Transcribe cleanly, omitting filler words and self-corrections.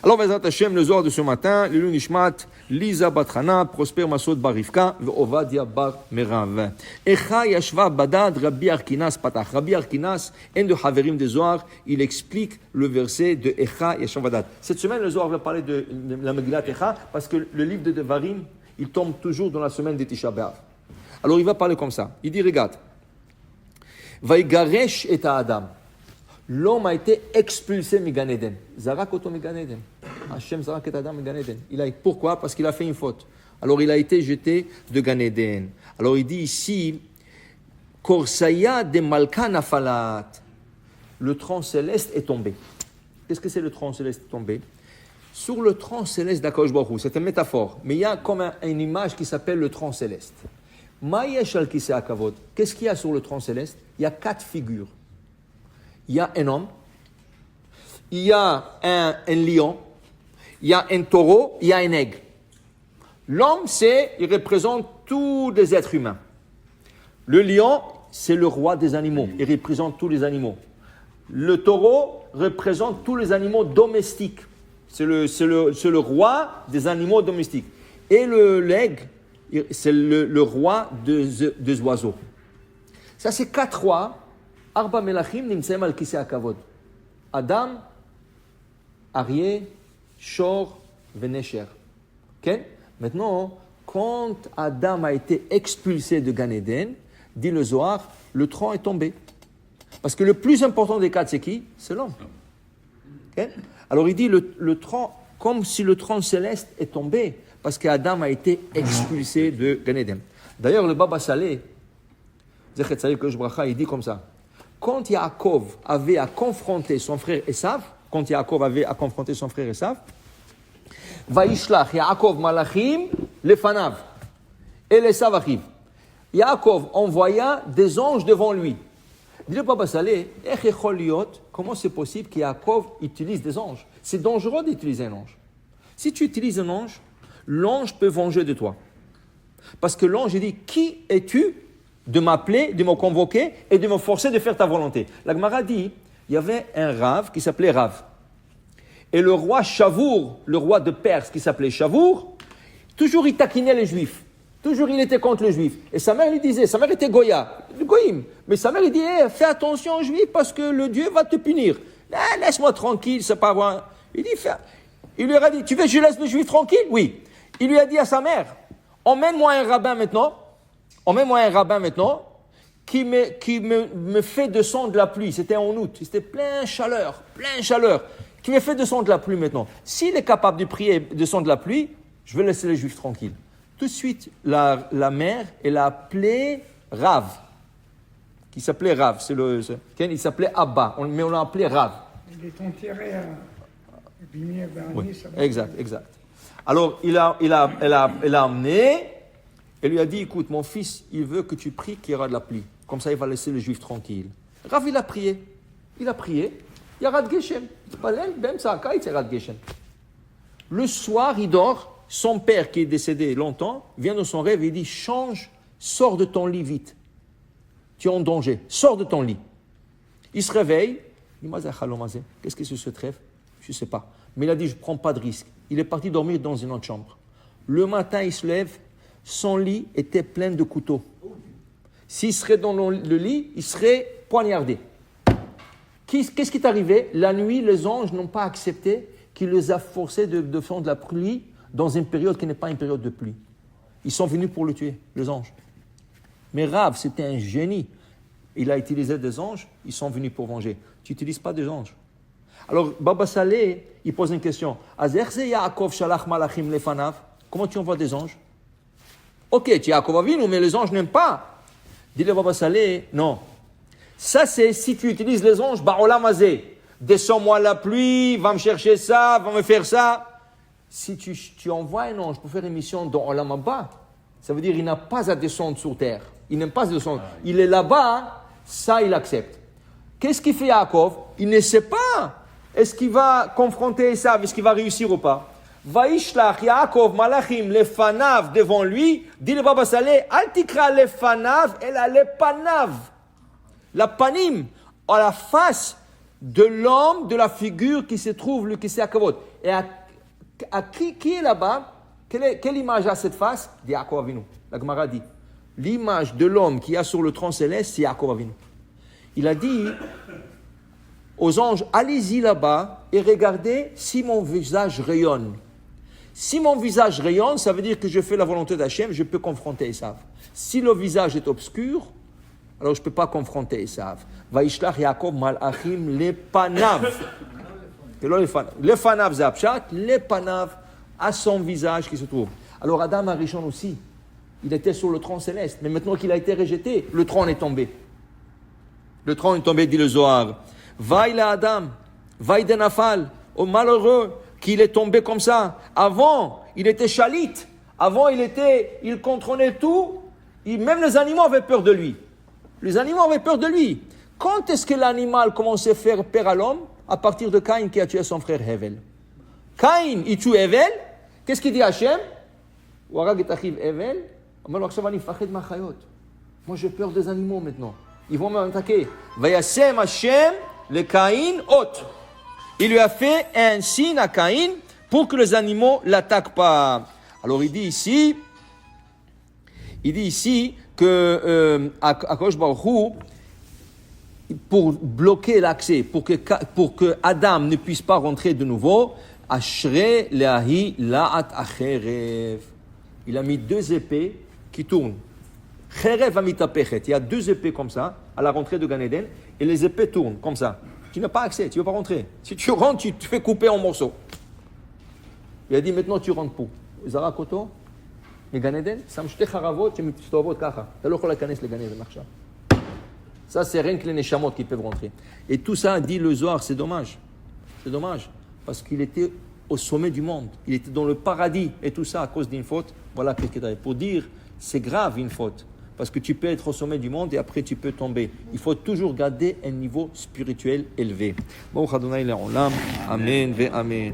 Alors, Bezrat Hashem, le Zohar de ce matin, Lilou Nishmat, Liza Batrana, Prosper Masod Bar Rivka, Ovadia Bar Merav. Echa Yashva Badad Rabbi Arkinas Patach. Rabbi Arkinas, un de Haverim de Zohar, il explique le verset de Echa Yashva Badad. Cette semaine, le Zohar va parler de la Megillat Echa, parce que le livre de Devarim, il tombe toujours dans la semaine de Tisha B'Av. Alors, il va parler comme ça. Il dit, regarde, Vaigaresh et Adam. L'homme a été expulsé de Gan Eden. Zarak oto Gan Eden. Hashem Zarak et Adam Gan Eden. Pourquoi? Parce qu'il a fait une faute. Alors il a été jeté de Gan Eden. Alors il dit ici, Korsaya de Malka Nafalat. Le tronc céleste est tombé. Qu'est-ce que c'est le tronc céleste tombé? Sur le tronc céleste d'Akadosh Baruch Hu, c'est une métaphore, mais il y a comme une image qui s'appelle le tronc céleste. Ma'yesh al kisei hakavod. Qu'est-ce qu'il y a sur le tronc céleste? Il y a 4 figures. Il y a un homme, il y a un lion, il y a un taureau, il y a un aigle. L'homme, il représente tous les êtres humains. Le lion, c'est le roi des animaux, il représente tous les animaux. Le taureau représente tous les animaux domestiques. C'est le roi des animaux domestiques. Et l'aigle, c'est le roi des oiseaux. Ça, c'est 4 rois. Arba Melachim nimtseim al kisei hakavod. Adam, Aryeh, Shor, Venesher. Okay? Maintenant, quand Adam a été expulsé de Gan Eden, dit le Zohar, le tronc est tombé. Parce que le plus important des 4, c'est qui? C'est l'homme. Okay? Alors il dit le tronc, comme si le tronc céleste est tombé, parce qu'Adam a été expulsé de Gan Eden. D'ailleurs, le Baba Saleh, Zechet Saleh Kodesh Bracha, il dit comme ça. Quand Yaakov avait à confronter son frère Esav, Vaishlach Yaakov Malachim lefanav et l'Esav achiv. Yaakov envoya des anges devant lui. Dit le Baba Saleh, comment c'est possible qu'Yaakov utilise des anges? C'est dangereux d'utiliser un ange. Si tu utilises un ange, l'ange peut venger de toi. Parce que l'ange dit, qui es-tu de m'appeler, de me convoquer et de me forcer de faire ta volonté? La Gemara dit, il y avait un Rav qui s'appelait Rav. Et le roi Shavour, le roi de Perse qui s'appelait Shavour, toujours il taquinait les Juifs. Toujours il était contre les Juifs. Et sa mère lui disait, sa mère était Goya, Goïm. Mais sa mère lui dit, fais attention aux Juifs parce que le Dieu va te punir. Laisse-moi tranquille, c'est pas vrai. Il lui a dit, tu veux que je laisse les Juifs tranquilles? Oui. Il lui a dit à sa mère, emmène-moi un rabbin maintenant qui me fait descendre la pluie. C'était en août, c'était plein chaleur. Qui me fait descendre la pluie maintenant. S'il est capable de prier descendre la pluie, je vais laisser les Juifs tranquilles. Tout de suite, la mère, elle a appelé Rav, qui s'appelait Rav. Il s'appelait Abba, mais on l'a appelé Rav. Il est enterré à Bimir Bernier. Oui, exact. Alors, elle l'a amené. Elle lui a dit, écoute, mon fils, il veut que tu pries qu'il y aura de la pluie. Comme ça, il va laisser les Juifs tranquilles. Rav, il a prié. Il y a Rad Geshem. Le soir, il dort. Son père, qui est décédé longtemps, vient dans son rêve et il dit, sors de ton lit vite. Tu es en danger. Sors de ton lit. Il se réveille. Il dit, qu'est-ce que c'est ce rêve? Je ne sais pas. Mais il a dit, je ne prends pas de risque. Il est parti dormir dans une autre chambre. Le matin, il se lève. Son lit était plein de couteaux. S'il serait dans le lit, il serait poignardé. Qu'est-ce qui est arrivé? La nuit, les anges n'ont pas accepté qu'il les a forcés de faire de la pluie dans une période qui n'est pas une période de pluie. Ils sont venus pour le tuer, les anges. Mais Rav, c'était un génie. Il a utilisé des anges, ils sont venus pour venger. Tu n'utilises pas des anges. Alors, Baba Saleh, il pose une question. Comment tu envoies des anges? Ok, tu es Yaakov Avinu, mais les anges n'aiment pas. Dit le Baba Saleh, non. Ça, c'est si tu utilises les anges, Ba'olam Azeh. Descends-moi la pluie, va me chercher ça, va me faire ça. Si tu envoies un ange pour faire une mission dans Olam Abba, ça veut dire qu'il n'a pas à descendre sur terre. Il n'aime pas descendre. Il est là-bas, ça il accepte. Qu'est-ce qu'il fait Yaakov? Il ne sait pas. Est-ce qu'il va confronter ça? Est-ce qu'il va réussir ou pas? Vaishlach Yaakov Malachim lefanav devant lui, dit le Baba Saleh, altikra lefanav, elle a lepanav. La panim, à la face de l'homme, de la figure qui se trouve, le Kisei Hakavod. Et à qui est là-bas? Quelle image a cette face? Dit Yaakov Avinu. La Gemara dit, l'image de l'homme qui a sur le trône céleste, c'est Yaakov Avinu. Il a dit aux anges, allez-y là-bas et regardez si mon visage rayonne. Si mon visage rayonne, ça veut dire que je fais la volonté d'Hachem, je peux confronter Esav. Si le visage est obscur, alors je ne peux pas confronter Esav. Vaishlach Yaakov malachim lepanav. Le fanav zapchat, le panav à son visage qui se trouve. Alors Adam Arishon aussi, il était sur le trône céleste, mais maintenant qu'il a été rejeté, le trône est tombé. Le trône est tombé, dit le Zohar. Vaï la Adam, vaï de Nafal, au malheureux qu'il est tombé comme ça. Avant, il était chalit. Avant, il contrôlait tout. Même les animaux avaient peur de lui. Les animaux avaient peur de lui. Quand est-ce que l'animal commençait à faire peur à l'homme? À partir de Caïn qui a tué son frère Hevel. Caïn, il tue Hevel. Qu'est-ce qu'il dit à Hachem? Moi, j'ai peur des animaux maintenant. Ils vont m'attaquer. Vayasem Hachem le Caïn hôte. Il lui a fait un signe à Caïn pour que les animaux ne l'attaquent pas. Alors il dit ici que Akadosh Baruch Hu, pour bloquer l'accès, pour que Adam ne puisse pas rentrer de nouveau, Ashrei leahi la'at acherev. Il a mis 2 épées qui tournent. Cherev amitapechet. Il y a 2 épées comme ça à la rentrée de Gan Eden et les épées tournent comme ça. Tu n'as pas accès, tu ne veux pas rentrer. Si tu rentres, tu te fais couper en morceaux. Il a dit maintenant tu rentres pour. Zarak אותו מגן עדן, שם 2 חרבות שמסתובבות ככה. אתה לא יכול להיכנס לגן עדן עכשיו. Ça, c'est rien que les neshamot qui peuvent rentrer. Et tout ça, dit le Zohar, c'est dommage. C'est dommage. Parce qu'il était au sommet du monde. Il était dans le paradis. Et tout ça à cause d'une faute. Voilà qu'est-ce qu'il y a. Pour dire, c'est grave une faute. Parce que tu peux être au sommet du monde et après tu peux tomber. Il faut toujours garder un niveau spirituel élevé. Bon, Adonai, Amen ve Amen.